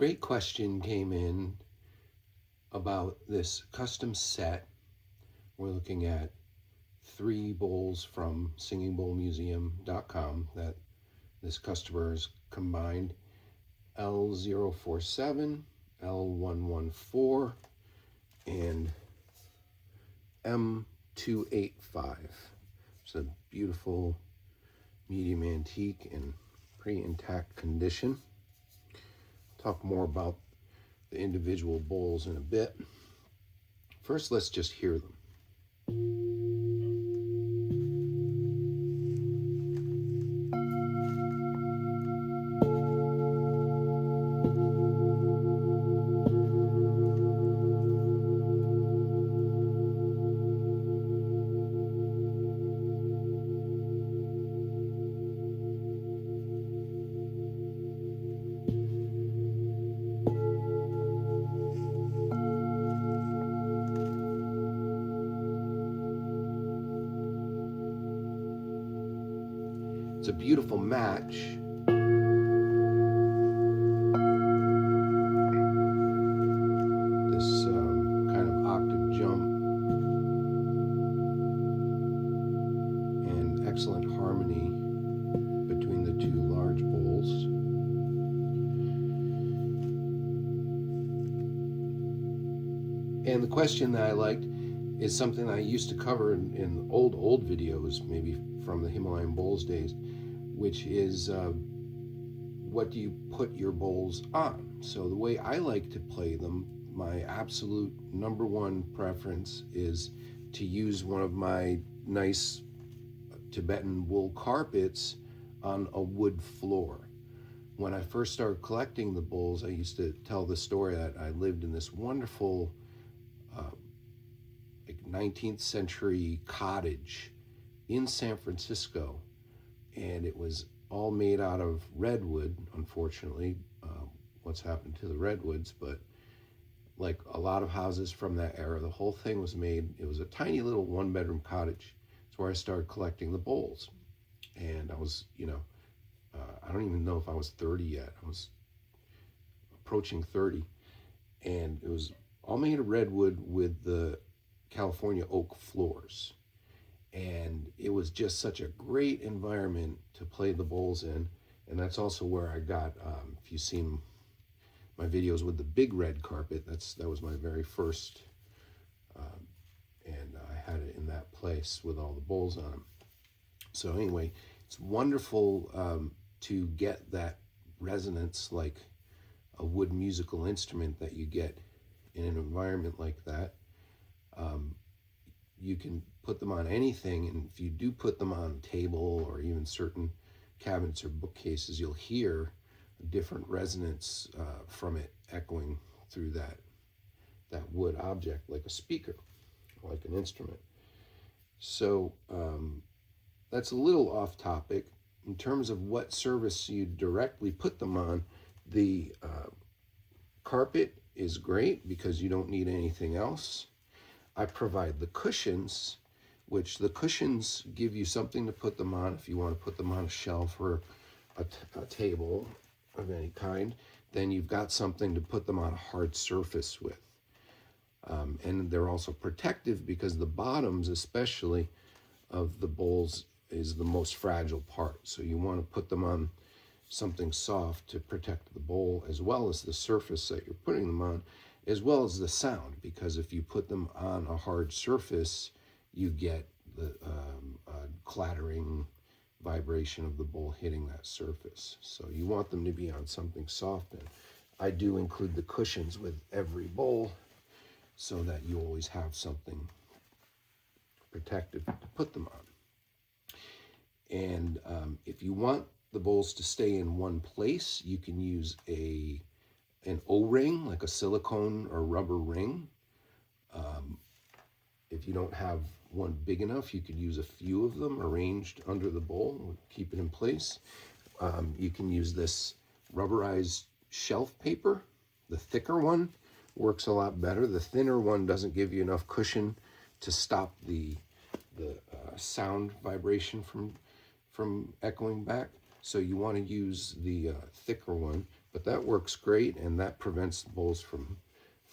great question came in about this custom set. We're looking at 3 bowls from singingbowlmuseum.com that this customer has combined: L047, L114, and M285. It's a beautiful medium antique in pretty intact condition. I'll talk more about the individual bowls in a bit. First, let's just hear them. It's a beautiful match. This kind of octave jump and excellent harmony between the 2 large bowls. And the question that I liked is something I used to cover in old videos, maybe from the Himalayan Bowls days, which is what do you put your bowls on? So the way I like to play them, my absolute number 1 preference is to use one of my nice Tibetan wool carpets on a wood floor. When I first started collecting the bowls, I used to tell the story that I lived in this wonderful 19th century cottage in San Francisco, and it was all made out of redwood. Unfortunately, what's happened to the redwoods, but like a lot of houses from that era, the whole thing was made. It was a tiny little 1-bedroom cottage. It's where I started collecting the bowls, and I was, I don't even know if I was 30 yet. I was approaching 30, and it was all made of redwood with the California oak floors. And it was just such a great environment to play the bowls in. And that's also where I got, if you've seen my videos with the big red carpet, that was my very first, and I had it in that place with all the bowls on them. So anyway, it's wonderful to get that resonance like a wood musical instrument that you get in an environment like that. You can put them on anything, and if you do put them on a table or even certain cabinets or bookcases, you'll hear a different resonance from it echoing through that wood object, like a speaker, like an instrument. So that's a little off topic. In terms of what surface you directly put them on, the carpet is great because you don't need anything else. I provide the cushions, which the cushions give you something to put them on. If you want to put them on a shelf or a table of any kind, then you've got something to put them on a hard surface with. And they're also protective because the bottoms, especially of the bowls, is the most fragile part. So you want to put them on something soft to protect the bowl, as well as the surface that you're putting them on, as well as the sound, because if you put them on a hard surface, you get the clattering vibration of the bowl hitting that surface. So you want them to be on something soft, and I do include the cushions with every bowl so that you always have something protective to put them on. And if you want the bowls to stay in one place, you can use an O-ring, like a silicone or rubber ring. If you don't have one big enough, you could use a few of them arranged under the bowl, keep it in place. You can use this rubberized shelf paper. The thicker one works a lot better. The thinner one doesn't give you enough cushion to stop the sound vibration from echoing back. So you want to use the thicker one, But that works great, and that prevents the bowls from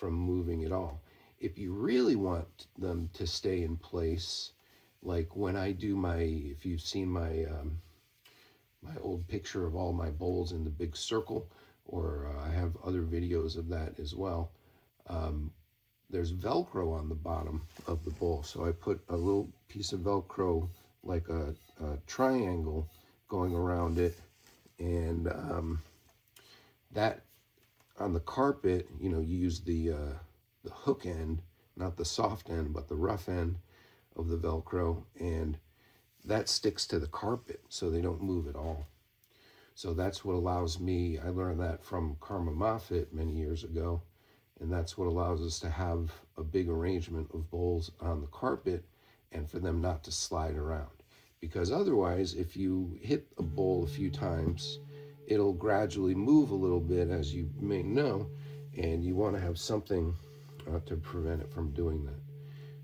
moving at all. If you really want them to stay in place, like when I do if you've seen my old picture of all my bowls in the big circle, or I have other videos of that as well. There's Velcro on the bottom of the bowl, so I put a little piece of Velcro, like a triangle, going around it, and that on the carpet, you use the hook end, not the soft end, but the rough end of the Velcro, and that sticks to the carpet so they don't move at all. So that's what allows me, I learned that from Karma Moffett many years ago, and that's what allows us to have a big arrangement of bowls on the carpet and for them not to slide around. Because otherwise, if you hit a bowl a few times, it'll gradually move a little bit, as you may know, and you want to have something to prevent it from doing that.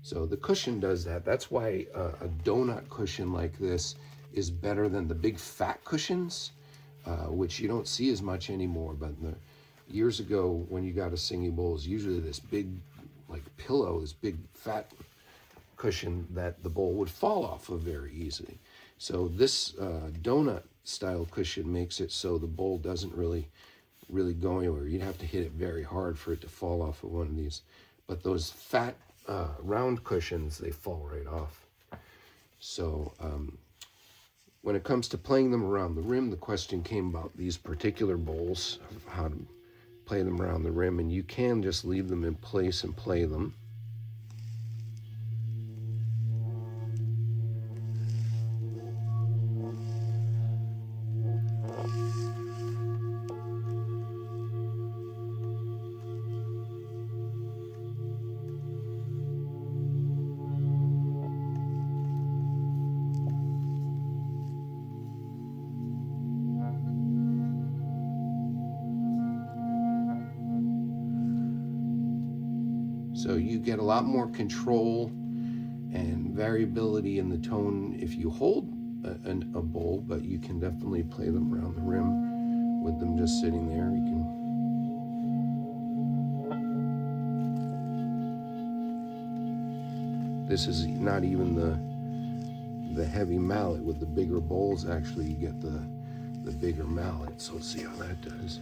So the cushion does that. That's why a donut cushion like this is better than the big fat cushions, which you don't see as much anymore. But years ago, when you got a singing bowl, it's usually this big, like pillow, this big fat cushion that the bowl would fall off of very easily. So this donut style cushion makes it so the bowl doesn't really go anywhere. You'd have to hit it very hard for it to fall off of one of these. But those fat round cushions, they fall right off. So when it comes to playing them around the rim, the question came about these particular bowls, of how to play them around the rim, and you can just leave them in place and play them. So you get a lot more control and variability in the tone if you hold a bowl, but you can definitely play them around the rim with them just sitting there. You can. This is not even the heavy mallet. With the bigger bowls, actually, you get the bigger mallet. So let's see how that does.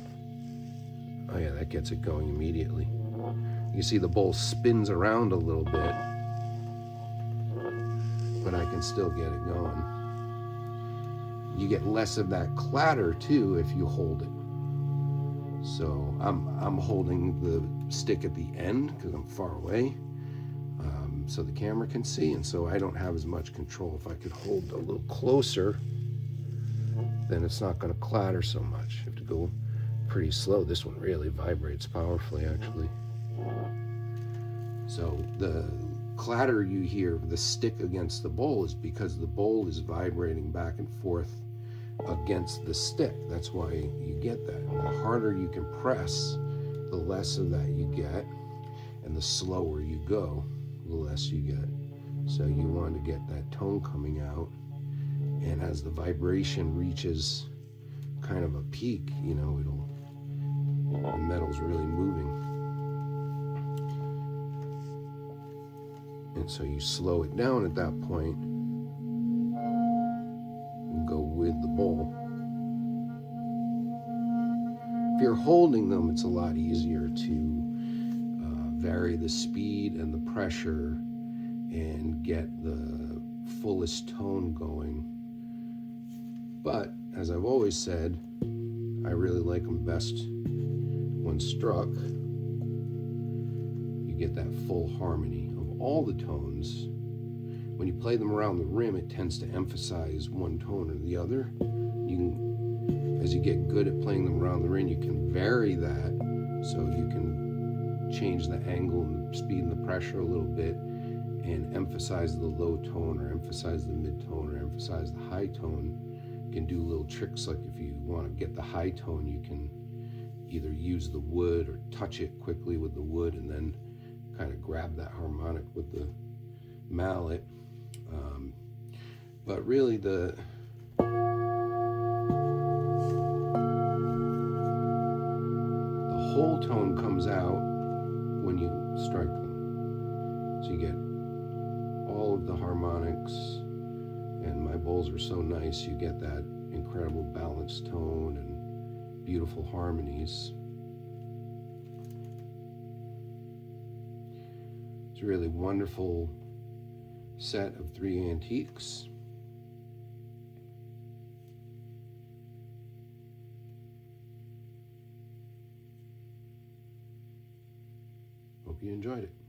Oh yeah, that gets it going immediately. You see the bowl spins around a little bit, but I can still get it going. You get less of that clatter too if you hold it. So I'm holding the stick at the end because I'm far away, so the camera can see, and so I don't have as much control. If I could hold a little closer, then it's not going to clatter so much. You have to go pretty slow. This one really vibrates powerfully, actually. So the clatter you hear, the stick against the bowl, is because the bowl is vibrating back and forth against the stick. That's why you get that. And the harder you can press, the less of that you get, and the slower you go, the less you get. So you want to get that tone coming out, and as the vibration reaches kind of a peak, the metal's really moving. And so you slow it down at that point and go with the bowl. If you're holding them, it's a lot easier to vary the speed and the pressure and get the fullest tone going. But as I've always said, I really like them best when struck. You get that full harmony of all the tones. When you play them around the rim, it tends to emphasize one tone or the other. As you get good at playing them around the rim, you can vary that, so you can change the angle and the speed and the pressure a little bit and emphasize the low tone or emphasize the mid tone or emphasize the high tone. You can do little tricks, like if you want to get the high tone, you can either use the wood or touch it quickly with the wood and then kind of grab that harmonic with the mallet. But really whole tone comes out when you strike them. So you get all of the harmonics, and my bowls are so nice, you get that incredible balanced tone and beautiful harmonies. It's a really wonderful set of 3 antiques. Hope you enjoyed it.